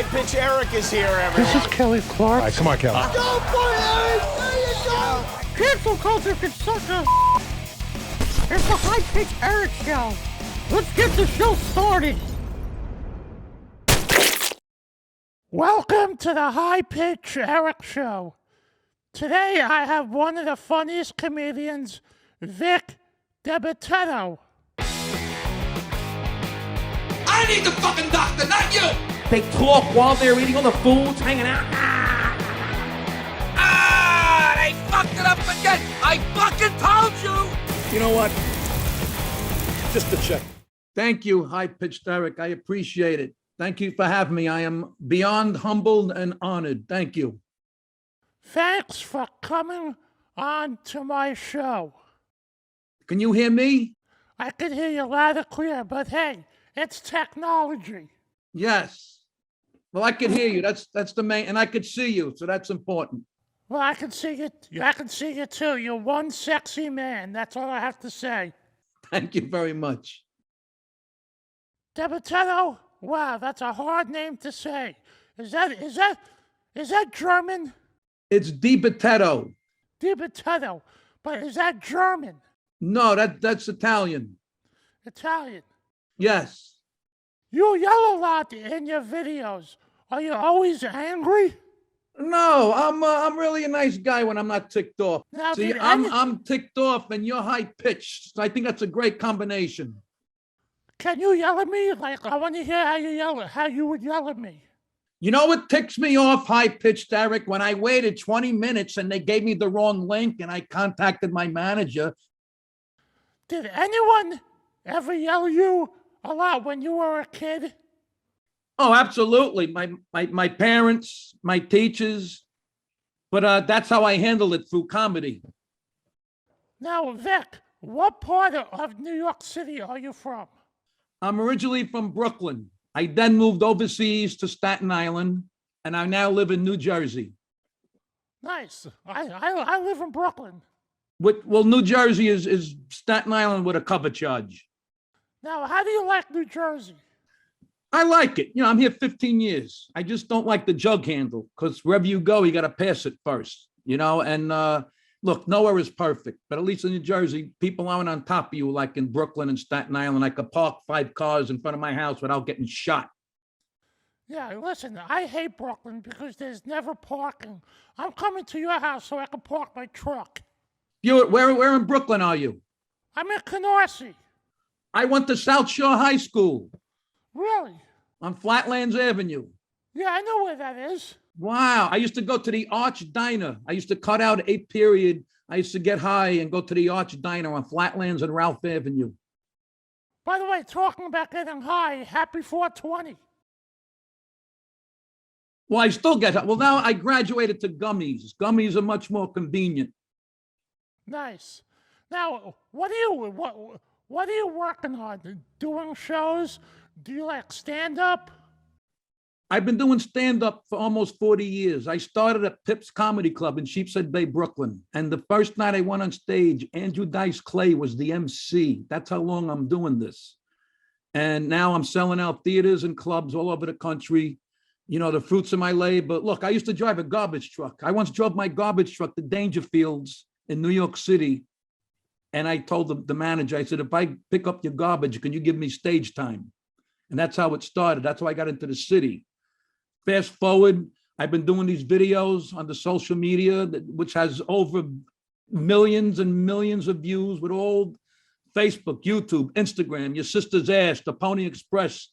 Pitch Erik is here, This everyone. is Kelly Clark. All right, come on, Kelly. Go for it, Erik! There you go! Cancel culture can suck a. It's the High Pitch Erik Show. Let's get the show started. Welcome to the High Pitch Erik Show. Today I have one of the funniest comedians, Vic Dibitetto. I need the fucking doctor, not you! They talk while they're eating all the foods, hanging out. They fucked it up again! I fucking told you! You know what? Just a check. Thank you, High Pitched Erik. I appreciate it. Thank you for having me. I am beyond humbled and honored. Thank you. Thanks for coming on to my show. Can you hear me? I can hear you loud and clear, but hey, it's technology. Yes. Well, I can hear you. That's the main, and I could see you, so that's important. Well, I can see you. I can see you too. You're one sexy man. That's all I have to say. Thank you very much. Dibitetto. Wow, that's a hard name to say. Is that German? It's Dibitetto. Dibitetto. But is that German? No, that's Italian. Italian. Yes. You yell a lot in your videos. Are you always angry? No, I'm really a nice guy when I'm not ticked off. Now, See, I'm ticked off and you're high pitched. So I think that's a great combination. Can you yell at me? Like, I want to hear how you would yell at me. You know what ticks me off, High Pitched Erik? When I waited 20 minutes and they gave me the wrong link and I contacted my manager. Did anyone ever yell at you a lot when you were a kid? Oh, absolutely. My parents, my teachers. But that's how I handle it through comedy. Now, Vic, what part of New York City are you from? I'm originally from Brooklyn. I then moved overseas to Staten Island, and I now live in New Jersey. Nice. I live in Brooklyn. Well, New Jersey is Staten Island with a cover charge. Now, how do you like New Jersey? I like it. You know, I'm here 15 years. I just don't like the jug handle because wherever you go, you got to pass it first, you know? And look, nowhere is perfect, but at least in New Jersey, people aren't on top of you like in Brooklyn and Staten Island. I could park 5 cars in front of my house without getting shot. Yeah, listen, I hate Brooklyn because there's never parking. I'm coming to your house so I can park my truck. Where in Brooklyn are you? I'm in Canarsie. I went to South Shore High School. Really? On Flatlands Avenue. Yeah, I know where that is. Wow. I used to go to the Arch Diner. I used to cut out 8 period. I used to get high and go to the Arch Diner on Flatlands and Ralph Avenue. By the way, talking about getting high, happy 420. Well, I still get high. Well, now I graduated to gummies. Gummies are much more convenient. Nice. Now, what are you working on? Doing shows? Do you like stand-up? I've been doing stand-up for almost 40 years. I started at Pip's Comedy Club in Sheepshead Bay, Brooklyn. And the first night I went on stage, Andrew Dice Clay was the MC. That's how long I'm doing this. And now I'm selling out theaters and clubs all over the country. You know, the fruits of my labor. Look, I used to drive a garbage truck. I once drove my garbage truck to Dangerfields in New York City. And I told the manager, I said, if I pick up your garbage, can you give me stage time? And that's how it started. That's how I got into the city. Fast forward, I've been doing these videos on the social media, which has over millions and millions of views with all Facebook, YouTube, Instagram, Your Sister's Ass, the Pony Express,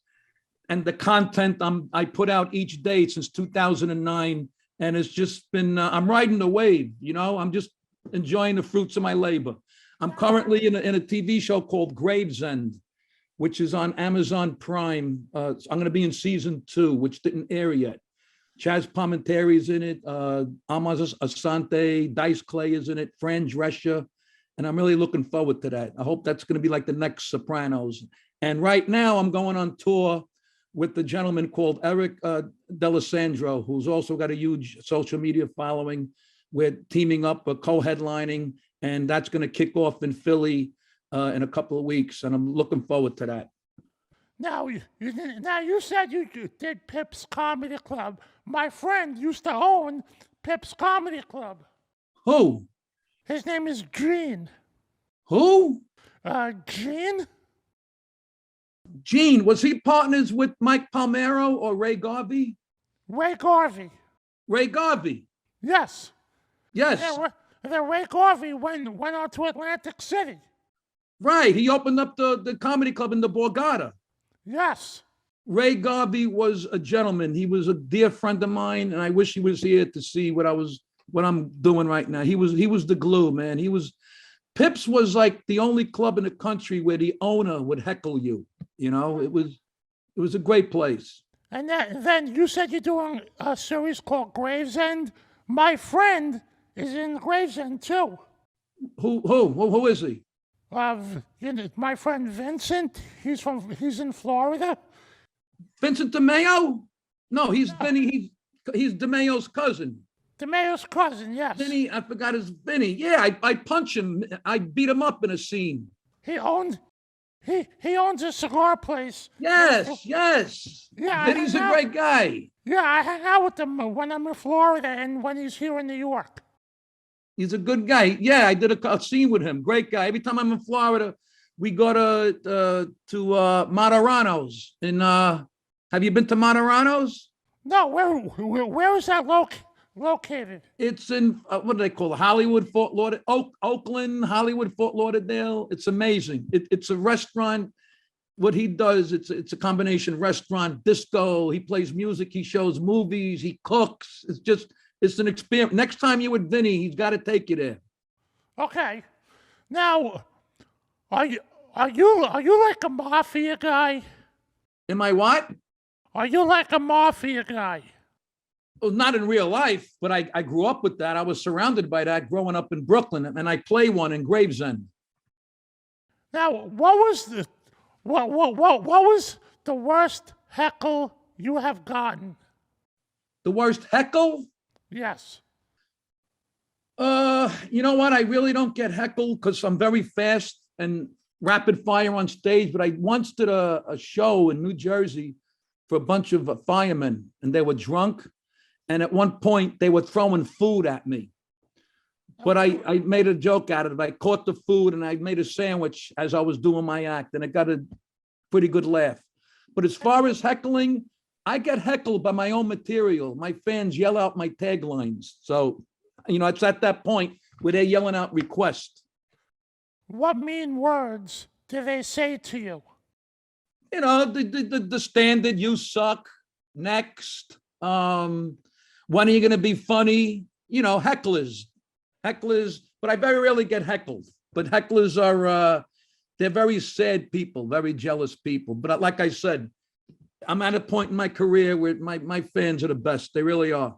and the content I put out each day since 2009. And it's just been, I'm riding the wave, you know, I'm just enjoying the fruits of my labor. I'm currently in a TV show called Gravesend, which is on Amazon Prime. I'm going to be in season 2, which didn't air yet. Chaz Palminteri's in it. Amaz Asante, Dice Clay is in it. Fran Drescher. And I'm really looking forward to that. I hope that's going to be like the next Sopranos. And right now I'm going on tour with the gentleman called Eric D'Alessandro, who's also got a huge social media following. We're teaming up, co-headlining, and that's going to kick off in Philly in a couple of weeks, and I'm looking forward to that. Now, now you said you did Pip's Comedy Club. My friend used to own Pip's Comedy Club. Who? His name is Gene. Who? Gene? Gene. Was he partners with Mike Palmero or Ray Garvey? Ray Garvey. Ray Garvey. Yes. Yes. The Ray Garvey went on to Atlantic City. Right. He opened up the comedy club in the Borgata. Yes. Ray Garvey was a gentleman. He was a dear friend of mine, and I wish he was here to see what I'm doing right now. He was the glue, man. Pips was like the only club in the country where the owner would heckle you. You know, it was a great place. And then you said you're doing a series called Gravesend. My friend is in Gravesend too. Who is he? My friend Vincent. He's in Florida. Vincent DeMayo? No, he's Vinny. He's DeMayo's cousin. DeMayo's cousin, yes. Vinny, I forgot his Vinny. Yeah, I punch him. I beat him up in a scene. He owns a cigar place. Yes. Yeah, Vinny's a great guy. Yeah, I hang out with him when I'm in Florida and when he's here in New York. He's a good guy. Yeah, I did a scene with him. Great guy. Every time I'm in Florida, we go to Martorano's. Have you been to Martorano's? No, where is that located? It's in what do they call it? Hollywood, Fort Lauderdale, Oakland, Hollywood, Fort Lauderdale. It's amazing. It's a restaurant. What he does, it's a combination restaurant, disco. He plays music. He shows movies. He cooks. It's an experience. Next time you're with Vinny, he's got to take you there. Okay. Now, are you like a mafia guy? Am I what? Are you like a mafia guy? Well, not in real life, but I grew up with that. I was surrounded by that growing up in Brooklyn, and I play one in Gravesend. Now, what was the worst heckle you have gotten? The worst heckle? Yes. You know what? I really don't get heckled because I'm very fast and rapid fire on stage. But I once did a show in New Jersey for a bunch of firemen, and they were drunk. And at one point, they were throwing food at me. But I made a joke out of it. I caught the food and I made a sandwich as I was doing my act, and it got a pretty good laugh. But as far as heckling, I get heckled by my own material. My fans yell out my taglines. So, it's at that point where they're yelling out requests. What mean words do they say to you? The standard, you suck, next, when are you going to be funny? Hecklers, but I very rarely get heckled. But hecklers are, they're very sad people, very jealous people. But like I said, I'm at a point in my career where my fans are the best. They really are.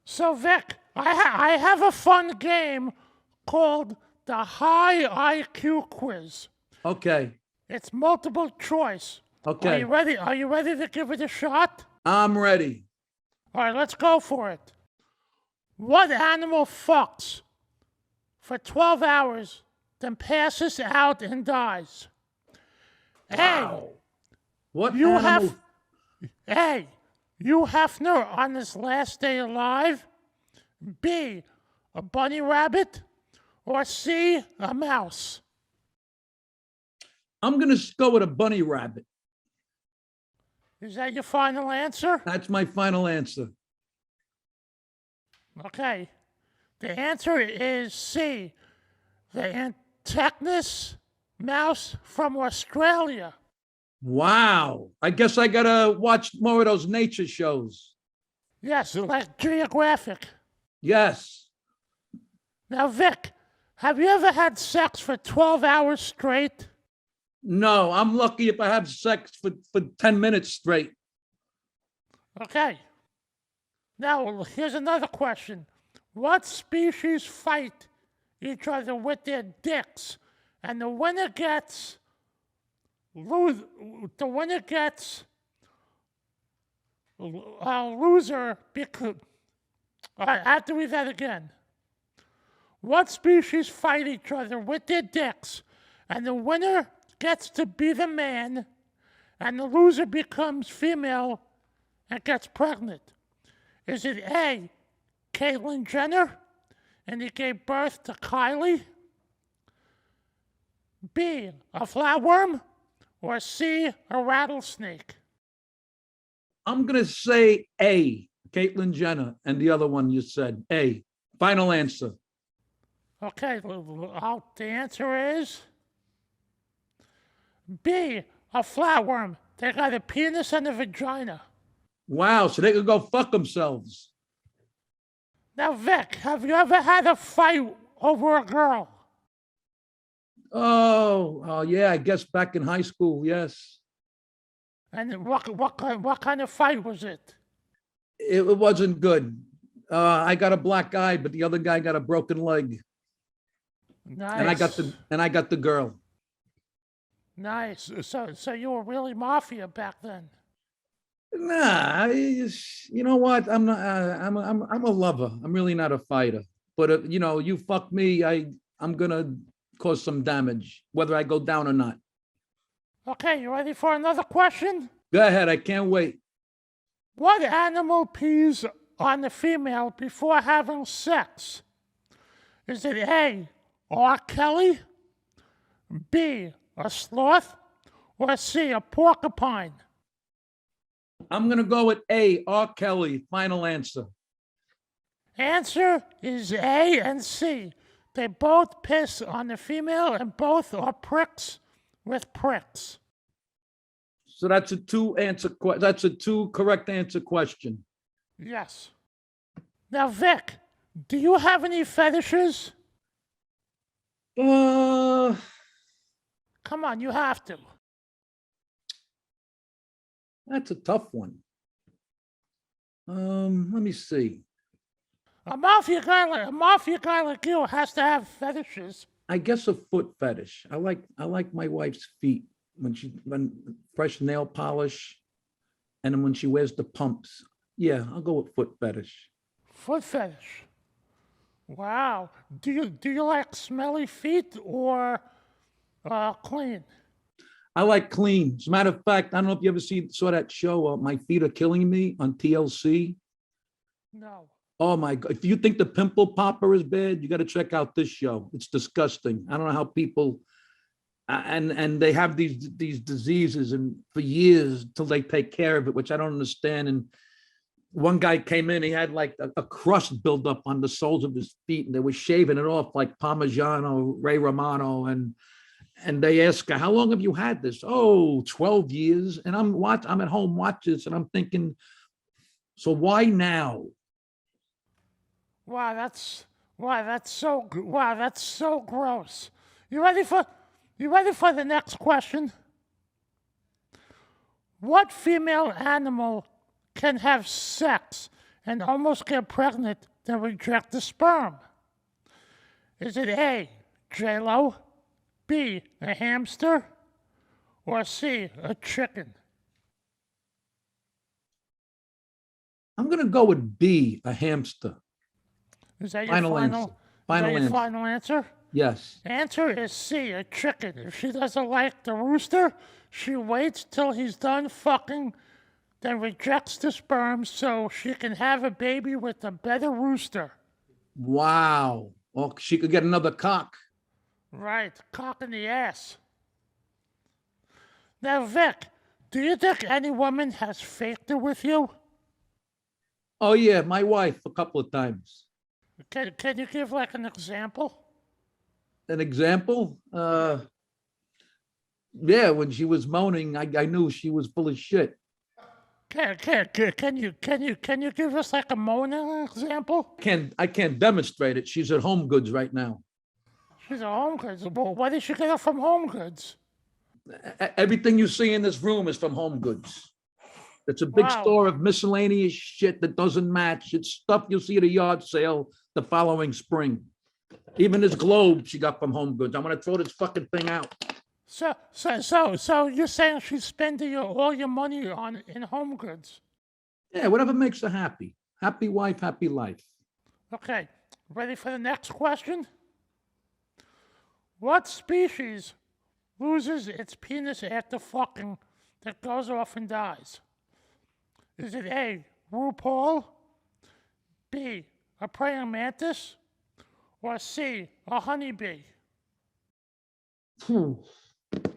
So, Vic, I have a fun game called the High IQ Quiz. Okay. It's multiple choice. Okay. Are you ready to give it a shot? I'm ready. All right, let's go for it. What animal fucks for 12 hours, then passes out and dies? Wow. What Hugh animal? Hefner on his last day alive? B, a bunny rabbit? Or C, a mouse? I'm going to go with a bunny rabbit. Is that your final answer? That's my final answer. Okay. The answer is C, the Antechnus mouse from Australia. Wow. I guess I got to watch more of those nature shows. Yes, like Geographic. Yes. Now, Vic, have you ever had sex for 12 hours straight? No, I'm lucky if I have sex for 10 minutes straight. Okay. Now, here's another question. What species fight each other with their dicks? And the winner gets a loser because... I have to read that again. What species fight each other with their dicks? And the winner gets to be the man, and the loser becomes female and gets pregnant? Is it A, Caitlyn Jenner, and he gave birth to Kylie? B, a flatworm? Or C, a rattlesnake? I'm going to say A, Caitlyn Jenner, and the other one you said, A. Final answer. Okay, the answer is B, a flatworm. They got a penis and a vagina. Wow, so they could go fuck themselves. Now, Vic, have you ever had a fight over a girl? Oh, yeah, I guess back in high school, yes. And what kind of fight was it? It wasn't good. I got a black eye, but the other guy got a broken leg. Nice. And I got the girl. Nice. So you were really mafia back then. Nah, you know what? I'm not. I'm a lover. I'm really not a fighter. But you fuck me, I'm gonna cause some damage, whether I go down or not. Okay, you ready for another question? Go ahead. I can't wait. What animal pees on the female before having sex? Is it A, R. Kelly, B, a sloth, or C, a porcupine? I'm gonna go with A, R. Kelly. Final answer. Answer is A and C. They both piss on the female and both are pricks with pricks. So that's a that's a two correct answer question. Yes. Now, Vic, do you have any fetishes? Uh, Come on, you have to. That's a tough one. Let me see. A mafia guy like you has to have fetishes. I guess a foot fetish. I like my wife's feet when fresh nail polish, and then when she wears the pumps. Yeah, I'll go with foot fetish. Foot fetish. Wow. Do you like smelly feet or clean? I like clean. As a matter of fact, I don't know if you ever saw that show, My Feet Are Killing Me on TLC. No. Oh my God. If you think the pimple popper is bad, you got to check out this show. It's disgusting. I don't know how people, and they have these diseases and for years till they take care of it, which I don't understand. And one guy came in, he had like a crust build up on the soles of his feet and they were shaving it off like Parmigiano, Ray Romano. And they ask her, how long have you had this? Oh, 12 years. And I'm at home watching this and I'm thinking, so why now? Wow, that's so gross. You ready for the next question? What female animal can have sex and almost get pregnant then reject the sperm? Is it A, J-Lo, B, a hamster, or C, a chicken? I'm going to go with B, a hamster. Is that your Final answer. Final answer? Yes. Answer is C, a chicken. If she doesn't like the rooster, she waits till he's done fucking, then rejects the sperm so she can have a baby with a better rooster. Wow. Well, she could get another cock. Right, cock in the ass. Now, Vic, do you think any woman has faked it with you? Oh, yeah, my wife a couple of times. Can you give like an example? An example? Yeah, when she was moaning, I knew she was full of shit. Can you give us like a moaning example? I can't demonstrate it. She's at Home Goods right now. She's at Home Goods. Well, why did she get it from Home Goods? Everything you see in this room is from Home Goods. It's a big store of miscellaneous shit that doesn't match. It's stuff you'll see at a yard sale the following spring. Even this globe she got from Home Goods. I'm gonna throw this fucking thing out. So you're saying she's spending all your money in Home Goods? Yeah, whatever makes her happy. Happy wife, happy life. Okay, ready for the next question? What species loses its penis after fucking that goes off and dies? Is it A, RuPaul, B, a praying mantis, or C, a honeybee? I'm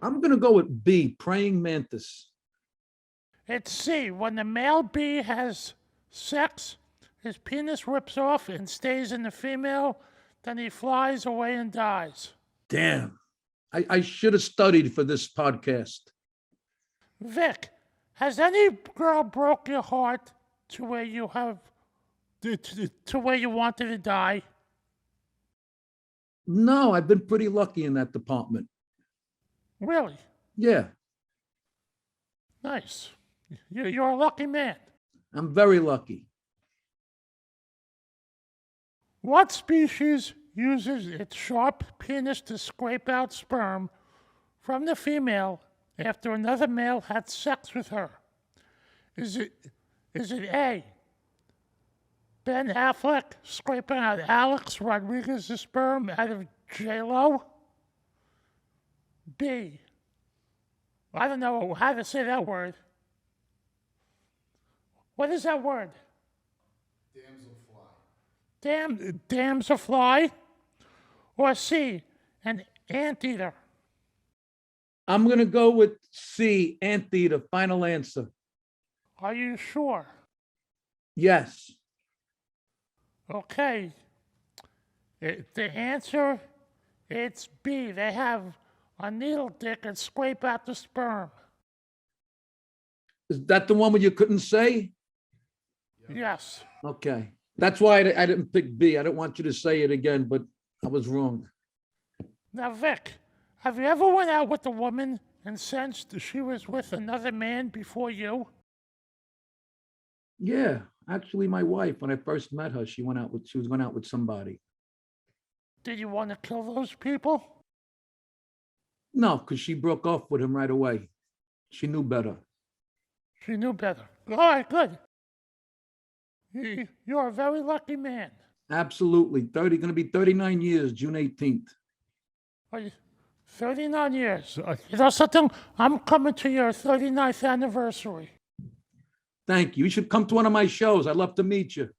going to go with B, praying mantis. It's C, when the male bee has sex, his penis rips off and stays in the female, then he flies away and dies. Damn. I should have studied for this podcast. Vic, has any girl broke your heart to where you have to where you wanted to die? No, I've been pretty lucky in that department. Really? Yeah, Nice. You're a lucky man. I'm very lucky. What species uses its sharp penis to scrape out sperm from the female after another male had sex with her? Is it A, Ben Affleck scraping out Alex Rodriguez's sperm out of J-Lo? B, I don't know how to say that word. What is that word? Damselfly. Or C, an anteater. I'm going to go with C, anteater, final answer. Are you sure? Yes. Okay. The answer, it's B. They have a needle dick and scrape out the sperm. Is that the one where you couldn't say? Yes. Okay. That's why I didn't pick B. I didn't want you to say it again, but I was wrong. Now, Vic, have you ever went out with a woman and sensed she was with another man before you? Yeah. Actually, my wife, when I first met her, she was going out with somebody. Did you want to kill those people? No, because she broke off with him right away. She knew better. She knew better. All right, good. You're a very lucky man. Absolutely. Going to be 39 years, June 18th. Are you 39 years? You know something? I'm coming to your 39th anniversary. Thank you. You should come to one of my shows. I'd love to meet you.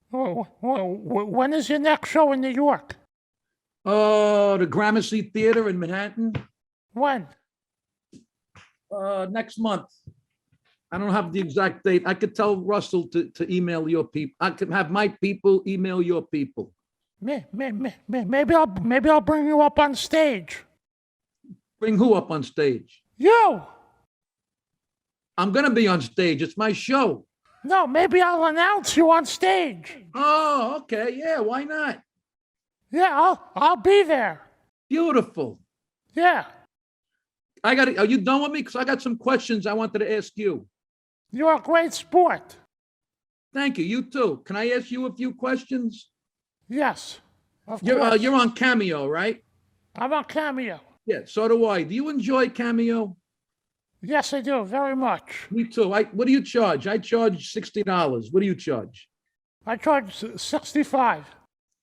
When is your next show in New York? The Gramercy Theater in Manhattan. When? Next month. I don't have the exact date. I could tell Russell to email your people. I could have my people email your people. Maybe I'll bring you up on stage. Bring who up on stage? You. I'm going to be on stage. It's my show. No, maybe I'll announce you on stage. Oh, okay. Yeah, why not? Yeah, I'll be there. Beautiful. Yeah. Are you done with me? Because I got some questions I wanted to ask you. You're a great sport. Thank you. You too. Can I ask you a few questions? Yes. Of course. You're on Cameo, right? I'm on Cameo. Yeah, so do I. Do you enjoy Cameo? Yes, I do, very much. Me too. What do you charge? I charge $60. What do you charge? I charge 65.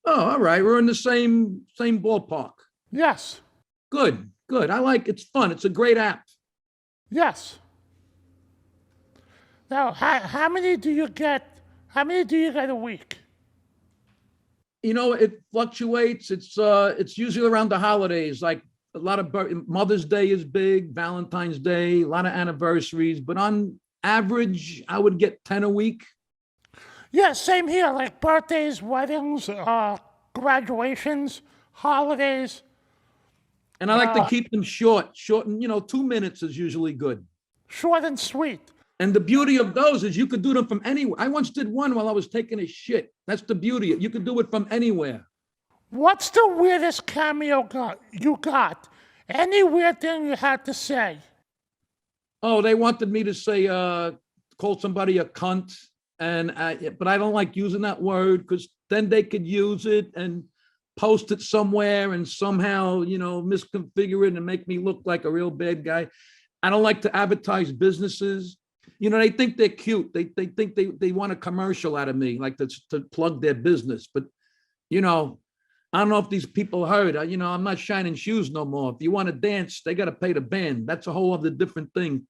Oh, all right. We're in the same ballpark. Yes. Good. It's fun. It's a great app. Yes. Now, how many do you get? How many do you get a week? You know, it fluctuates. It's usually around the holidays. Like a lot of Mother's Day is big, Valentine's Day, a lot of anniversaries. But on average, I would get 10 a week. Yeah, same here. Like birthdays, weddings, graduations, holidays. And I like to keep them short. And 2 minutes is usually good. Short and sweet. And the beauty of those is you could do them from anywhere. I once did one while I was taking a shit. That's the beauty. You could do it from anywhere. What's the weirdest cameo you got? Any weird thing you had to say? Oh, they wanted me to say, call somebody a cunt. But I don't like using that word because then they could use it and post it somewhere and somehow, misconfigure it and make me look like a real bad guy. I don't like to advertise businesses. They think they're cute. They think they want a commercial out of me, like to plug their business. But, I don't know if these people heard, I'm not shining shoes no more. If you want to dance, they got to pay the band. That's a whole other different thing.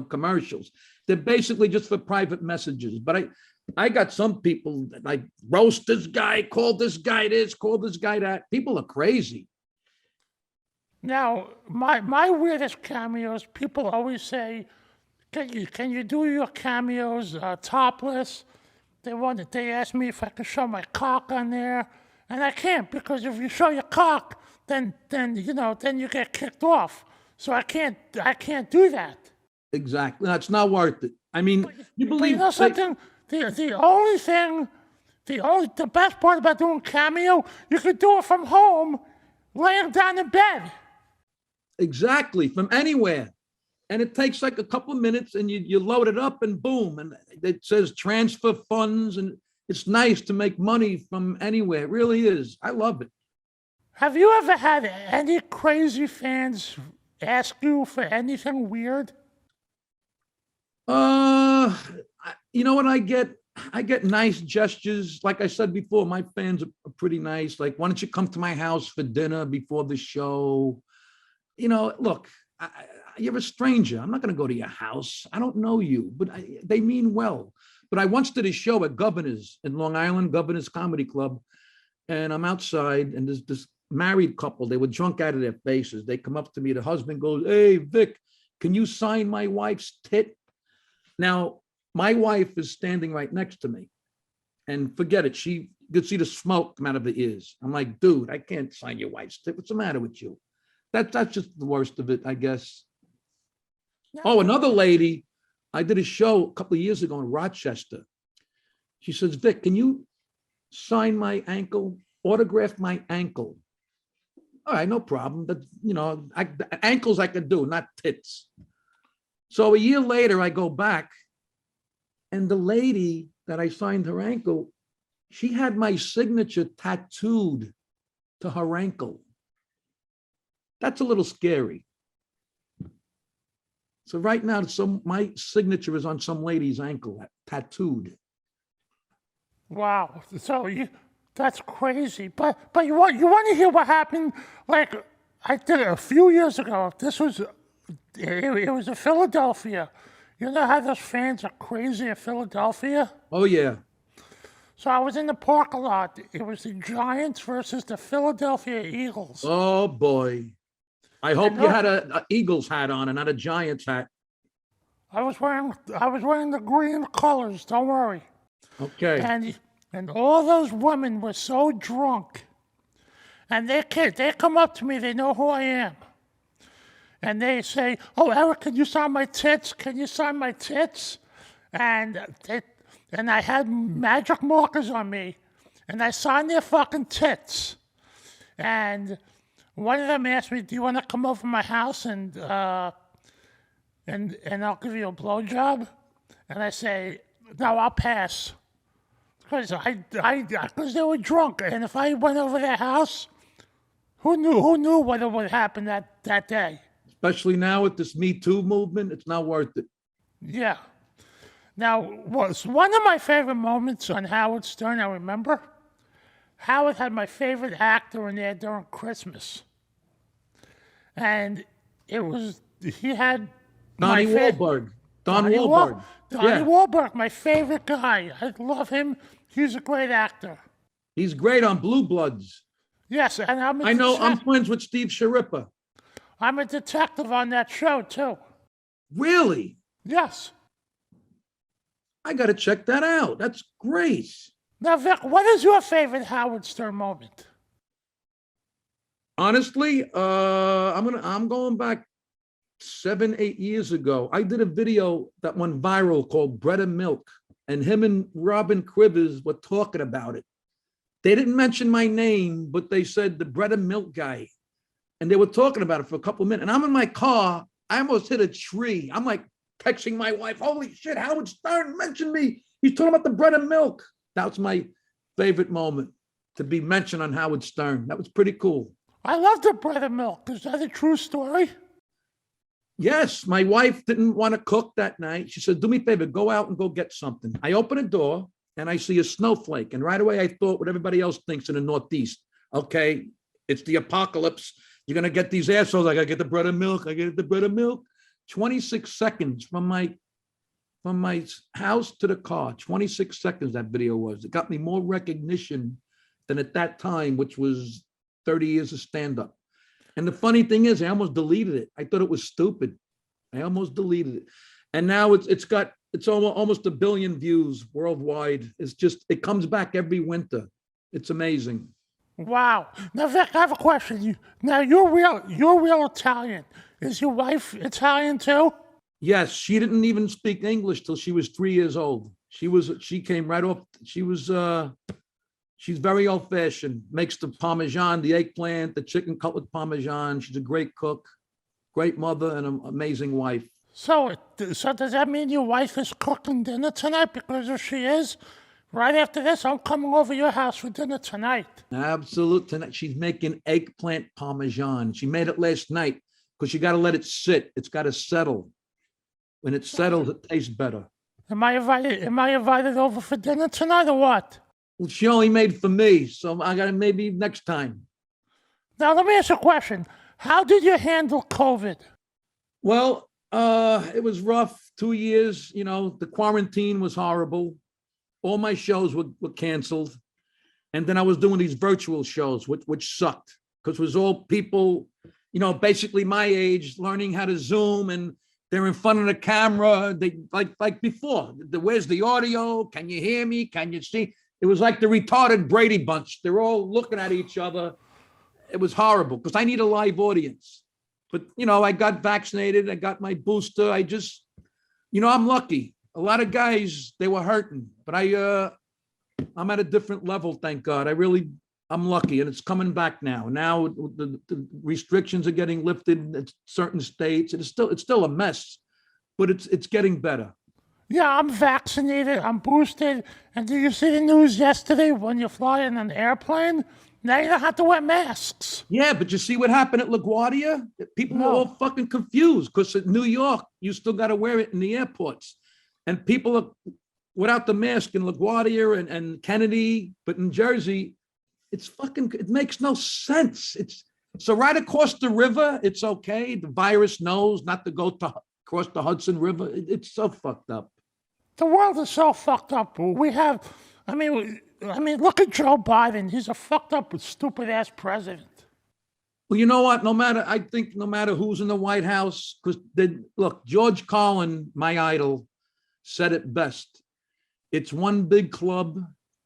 commercials. They're basically just for private messages. But I got some people that like roast this guy, call this guy this, call this guy that. People are crazy. Now, my weirdest cameos, people always say, can you do your cameos topless? They ask me if I can show my cock on there, and I can't, because if you show your cock, then you get kicked off. So I can't do that. Exactly. That's not worth it. I mean, you believe you know something? The best part about doing cameo, you could do it from home, laying down in bed. Exactly, from anywhere. And it takes like a couple of minutes and you load it up and boom. And it says transfer funds, and it's nice to make money from anywhere. It really is. I love it. Have you ever had any crazy fans ask you for anything weird? You know what I get? I get nice gestures. Like I said before, my fans are pretty nice. Like, why don't you come to my house for dinner before the show? Look, you're a stranger. I'm not going to go to your house. I don't know you, but they mean well. But I once did a show at Governor's in Long Island, Governor's Comedy Club. And I'm outside, and there's this married couple. They were drunk out of their faces. They come up to me. The husband goes, "Hey, Vic, can you sign my wife's tit?" Now, my wife is standing right next to me. And forget it. You could see the smoke come out of the ears. I'm like, dude, I can't sign your wife's tit. What's the matter with you? That's just the worst of it, I guess. No. Oh, another lady, I did a show a couple of years ago in Rochester. She says, "Vic, can you sign my ankle, autograph my ankle?" All right, no problem. But ankles I could do, not tits. So a year later, I go back, and the lady that I signed her ankle, she had my signature tattooed to her ankle. That's a little scary. So right now, my signature is on some lady's ankle, tattooed. Wow. So that's crazy. But you want to hear what happened? Like, I did it a few years ago. It was in Philadelphia. You know how those fans are crazy in Philadelphia? Oh, yeah. So I was in the parking lot. It was the Giants versus the Philadelphia Eagles. Oh, boy. I hope you had an Eagles hat on and not a Giants hat. I was wearing the green colors, don't worry. Okay. And all those women were so drunk. And they come up to me, they know who I am. And they say, "Oh, Eric, can you sign my tits? Can you sign my tits?" And I had magic markers on me, and I signed their fucking tits. And one of them asked me, "Do you want to come over to my house and I'll give you a blowjob?" And I say, "No, I'll pass," because they were drunk, and if I went over their house, who knew what would happen that day? Especially now with this Me Too movement, it's not worth it. Yeah. Now, was one of my favorite moments on Howard Stern, I remember, Howard had my favorite actor in there during Christmas. And he had Donnie Wahlberg. Donnie Wahlberg. Donnie Wahlberg, my favorite guy. I love him. He's a great actor. He's great on Blue Bloods. Yes, and I'm friends with Steve Sharippa. I'm a detective on that show, too. Really? Yes. I got to check that out. That's great. Now, Vic, what is your favorite Howard Stern moment? Honestly, I'm going back 7-8 years ago. I did a video that went viral called Bread and Milk, and him and Robin Quivers were talking about it. They didn't mention my name, but they said the Bread and Milk guy. And they were talking about it for a couple of minutes. And I'm in my car. I almost hit a tree. I'm like texting my wife, "Holy shit, Howard Stern mentioned me. He's talking about the bread and milk." That was my favorite moment, to be mentioned on Howard Stern. That was pretty cool. I love the bread and milk. Is that a true story? Yes, my wife didn't want to cook that night. She said, "Do me a favor, go out and go get something." I open a door and I see a snowflake. And right away I thought what everybody else thinks in the Northeast. Okay, it's the apocalypse. You're going to get these assholes. I got to get the bread and milk. I get the bread and milk. 26 seconds from my house to the car. 26 seconds that video was. It got me more recognition than at that time, which was 30 years of stand-up. And the funny thing is, I almost deleted it. I thought it was stupid. I almost deleted it. And now it's almost 1 billion views worldwide. It comes back every winter. It's amazing. Wow. Now, Vic, I have a question. You're real Italian. Is your wife Italian too? Yes, she didn't even speak English till she was 3 years old. She came right off. She's very old fashioned, makes the Parmesan, the eggplant, the chicken cutlet Parmesan. She's a great cook, great mother, and an amazing wife. So does that mean your wife is cooking dinner tonight? Because if she is, right after this, I'm coming over your house for dinner tonight. Absolutely. Tonight, she's making eggplant Parmesan. She made it last night because you got to let it sit. It's got to settle. When it settles, it tastes better. Am I invited over for dinner tonight or what? Well, she only made for me, so I got to maybe next time. Now, let me ask you a question. How did you handle COVID? Well, it was rough. 2 years, the quarantine was horrible. All my shows were canceled. And then I was doing these virtual shows, which sucked because it was all people, basically my age, learning how to Zoom, and they're in front of the camera. They like before. Where's the audio? Can you hear me? Can you see? It was like the retarded Brady Bunch. They're all looking at each other. It was horrible because I need a live audience. But, I got vaccinated. I got my booster. I'm lucky. A lot of guys, they were hurting, but I'm at a different level, thank God. I'm lucky, and it's coming back now. Now the restrictions are getting lifted in certain states. It's still a mess, but it's getting better. Yeah, I'm vaccinated, I'm boosted. And did you see the news yesterday when you fly in an airplane? Now you don't have to wear masks. Yeah, but you see what happened at LaGuardia? People were all fucking confused because at New York, you still got to wear it in the airports. And people are without the mask in LaGuardia and Kennedy, but in Jersey, it makes no sense. So right across the river, it's okay. The virus knows not to go across the Hudson River. It's so fucked up. The world is so fucked up. Look at Joe Biden. He's a fucked up, stupid ass president. Well, you know what? No matter who's in the White House, because look, George Carlin, my idol, said it best. It's one big club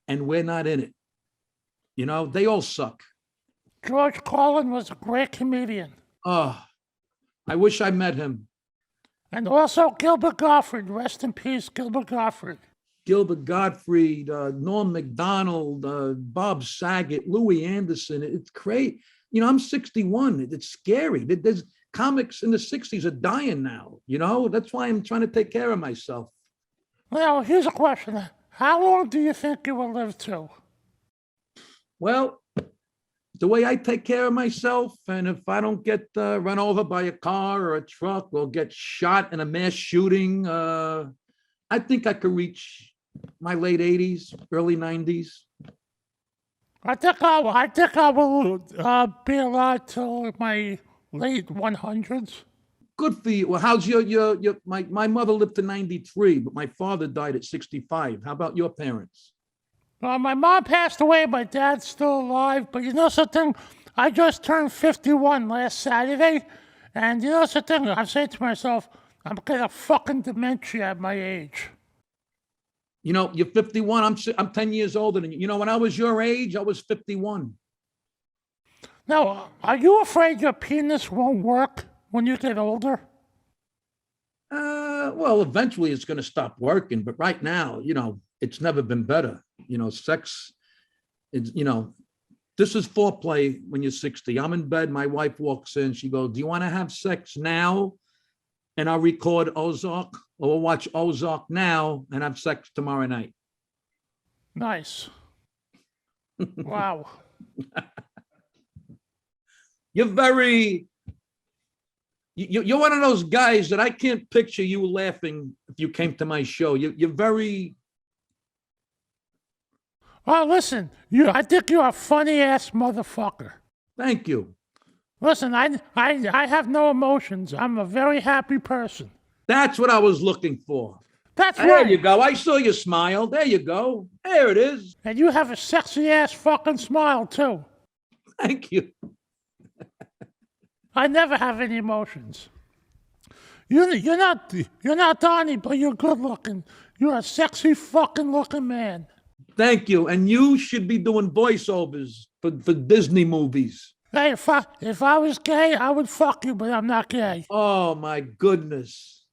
and we're not in it. They all suck. George Carlin was a great comedian. Oh, I wish I met him. And also Gilbert Gottfried. Rest in peace, Gilbert Gottfried. Gilbert Gottfried, Norm Macdonald, Bob Saget, Louis Anderson. It's great. I'm 61. It's scary. There's comics in the 60s are dying now. That's why I'm trying to take care of myself. Well, here's a question. How long do you think you will live to? Well, the way I take care of myself, and if I don't get run over by a car or a truck or get shot in a mass shooting, I think I could reach my late 80s, early 90s. I think I will be alive till my late 100s. Good for you. Well, how's my mother lived to 93, but my father died at 65. How about your parents? My mom passed away. My dad's still alive. But something? I just turned 51 last Saturday. And something? I'm saying to myself, I'm getting fucking dementia at my age. You're 51. I'm 10 years older than you. When I was your age, I was 51. Now, are you afraid your penis won't work when you get older? Well, eventually it's going to stop working. But right now, it's never been better. Sex is, this is foreplay when you're 60. I'm in bed. My wife walks in. She goes, do you want to have sex now? And I'll record Ozark, or we'll watch Ozark now and have sex tomorrow night. Nice. Wow. You're one of those guys that I can't picture you laughing if you came to my show. You're very... Well, listen, I think you're a funny ass motherfucker. Thank you. Listen, I have no emotions. I'm a very happy person. That's what I was looking for. That's There right. you go. I saw you smile. There you go. There it is. And you have a sexy ass fucking smile too. Thank you. I never have any emotions. You're not Donnie, but you're good looking. You're a sexy fucking looking man. Thank you. And you should be doing voiceovers for Disney movies. Hey, if I was gay, I would fuck you, but I'm not gay. Oh my goodness.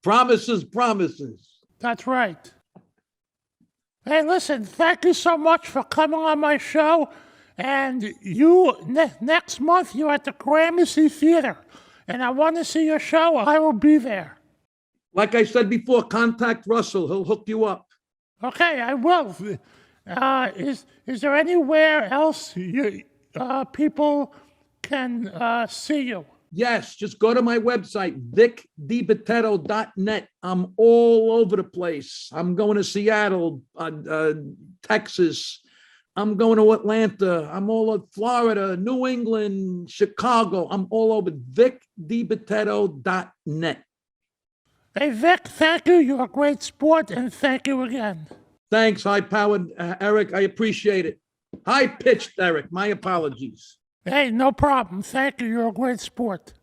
Promises, promises. That's right. Hey, listen, thank you so much for coming on my show. And you, next month, you're at the Gramercy Theater. And I want to see your show. I will be there. Like I said before, contact Russell. He'll hook you up. Okay, I will. Is there anywhere else people can see you? Yes, just go to my website, vicdibitetto.net. I'm all over the place. I'm going to Seattle, Texas. I'm going to Atlanta. I'm all over Florida, New England, Chicago. I'm all over vicdibitetto.net. Hey, Vic, thank you. You're a great sport, and thank you again. Thanks, high-powered Eric. I appreciate it. High-pitched Eric. My apologies. Hey, no problem. Thank you. You're a great sport.